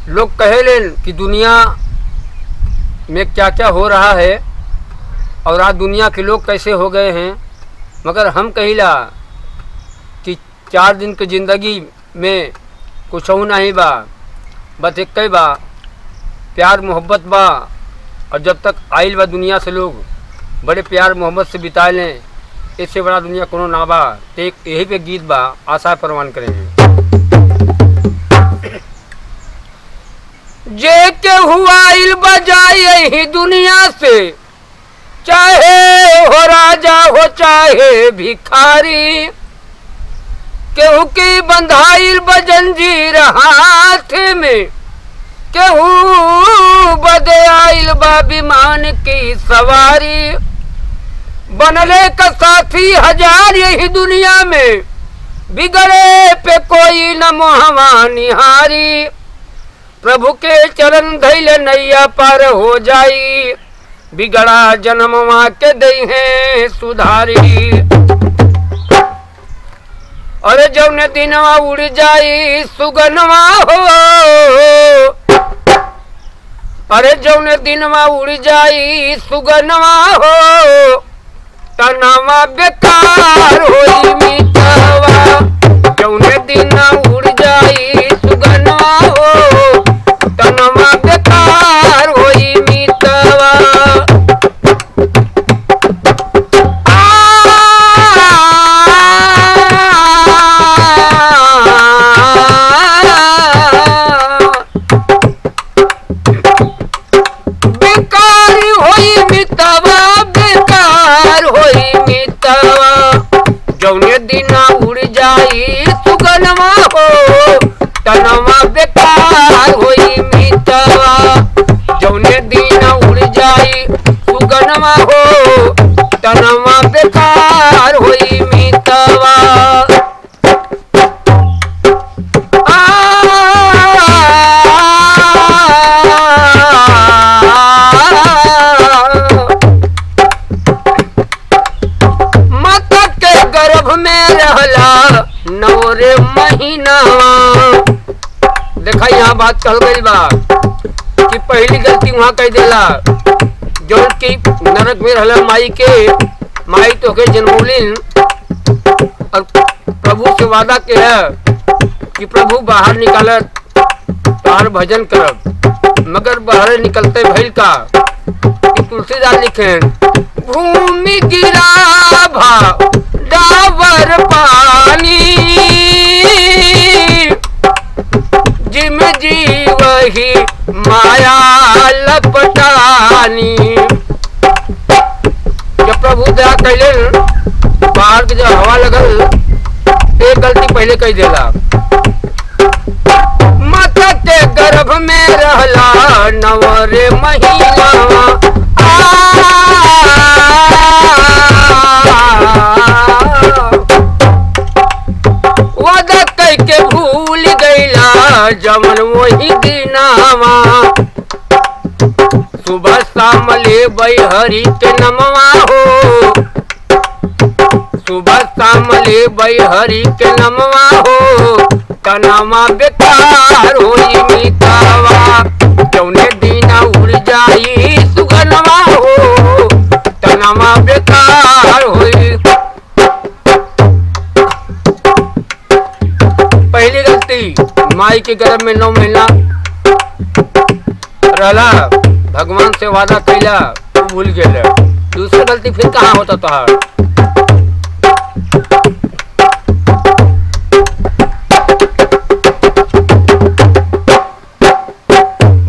लोग कहेले कि दुनिया में क्या क्या हो रहा है और आज दुनिया के लोग कैसे हो गए हैं, मगर हम कहिला कि 4 दिन की ज़िंदगी में कुछ नहीं बा, बस एक ही बा, प्यार मोहब्बत बा। और जब तक आइल बा दुनिया से लोग बड़े प्यार मोहब्बत से बिता लें, इससे बड़ा दुनिया कोनो ना बा। एक यही पे गीत बा, आशा प्रवान करेंगे। जे के हुआ इल बजाए यही दुनिया से, चाहे हो राजा हो चाहे भिखारी, केहू की बंधाइल बजंजीर हाथ में, केहू बदे आइल बा विमान की सवारी। बनले का साथी हजार यही दुनिया में, बिगड़े पे कोई न मोहवा निहारी। प्रभु के चरण धैल नैया पार हो जाई, बिगड़ा जन्मवा के दई है सुधारी। अरे जौने दिनवा उड़ जाई सुगनवा हो, अरे जौने दिनवा उड़ जाई सुगनवा हो, तनवा बेकार होई मितवा। जौने दिन उड़ जाई सुगनवा हो, तनवा बेकार होई मितवा। जौने दिन उड़ जाई सुगनवा हो, तनवा बेकार होई मितवा। जौने दिन उड़ जाई सुगनवा हो, तनवा बेकार होई मितवा। नवरे महीना देखा, यहाँ बात कह गई बा कि पहली गलती वहाँ कह देला जौन की नरक में रहला माई के, माई तो के जन्मोलिन और प्रभु से वादा के है कि प्रभु बाहर निकालत तार भजन करब, मगर बाहर निकलते भइल का कि तुलसीदास लिखे, भूमि गिरा भा डावर पानी, जिम जीव ही माया लपटानी। जब प्रभु दया कैले बाहर के जब हवा लगल, एक गलती पहले कह देला, माता के गर्भ में रहला नवरे महीना। वादा कह के भूल गईला जमन वही दिनावा। सुबह शाम ले हरि के नमवा हो, सुबह शाम ले हरि के नमवा हो, तनवा बेकार होई मितवा। जौने दिन उड़ जाई सुगनवा हो, तनवा बेकार होई। पहली गलती माई के गर्भ में 9 महीना रहला, भगवान से वादा कैला तू भूल गेला। दूसरी गलती फिर कहाँ होता तोहार?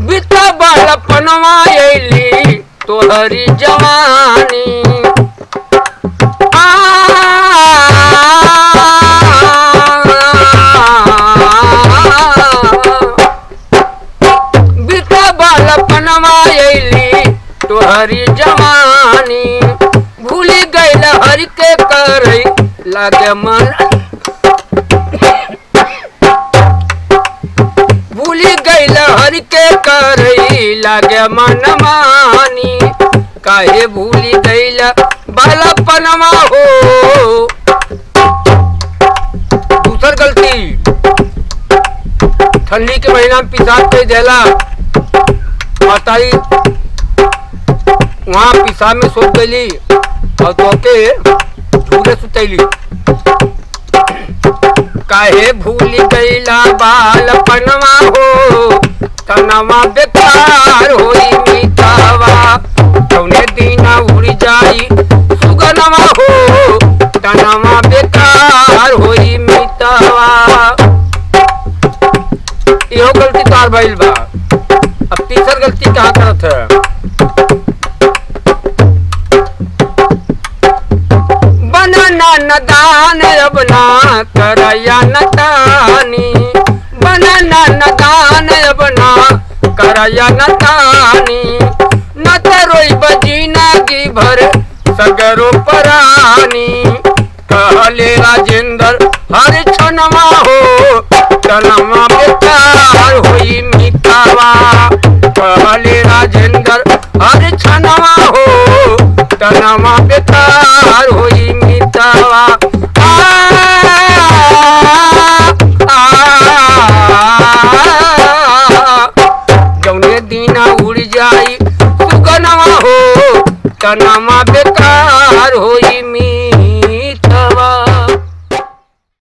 बीता बालपनवा अइली तोहरी जवानी, तोहरी जवानी। भूल गईल हरि के करे लागे मन, भूल गईल हरि के करे लागे मन मानी। काहे भूल गईल बालपनवा हो। दूसर गलती ठंडी के महीना में पेशाब कर देला, माताई वहाँ पेशाब में सोच गई और तोके झूले सुतैली। काहे भूल गईला बालपनवा हो, तनवा बेकार होई मीतावा, कौने दिन उड़ जाई सुगनवा हो, तनवा बेकार होई मीतावा। इहो गलती तार भइल बा। अब तीसर गलती कहाँ करत है? बनना नदान अब ना करया नदानी, बनना नदान अब ना करया नदानी, न त रोई बजिनगी भर सगरो परानी। कहले राजेंद्र हर क्षणवा हो, तनवा बेकार होई मीतावा। कहले राजेंद्र हर क्षणवा हो, तनवा बेकार होई मीतावा। जौने दिन उड़ जाई सुगनवा हो, तनवा बेकार होई।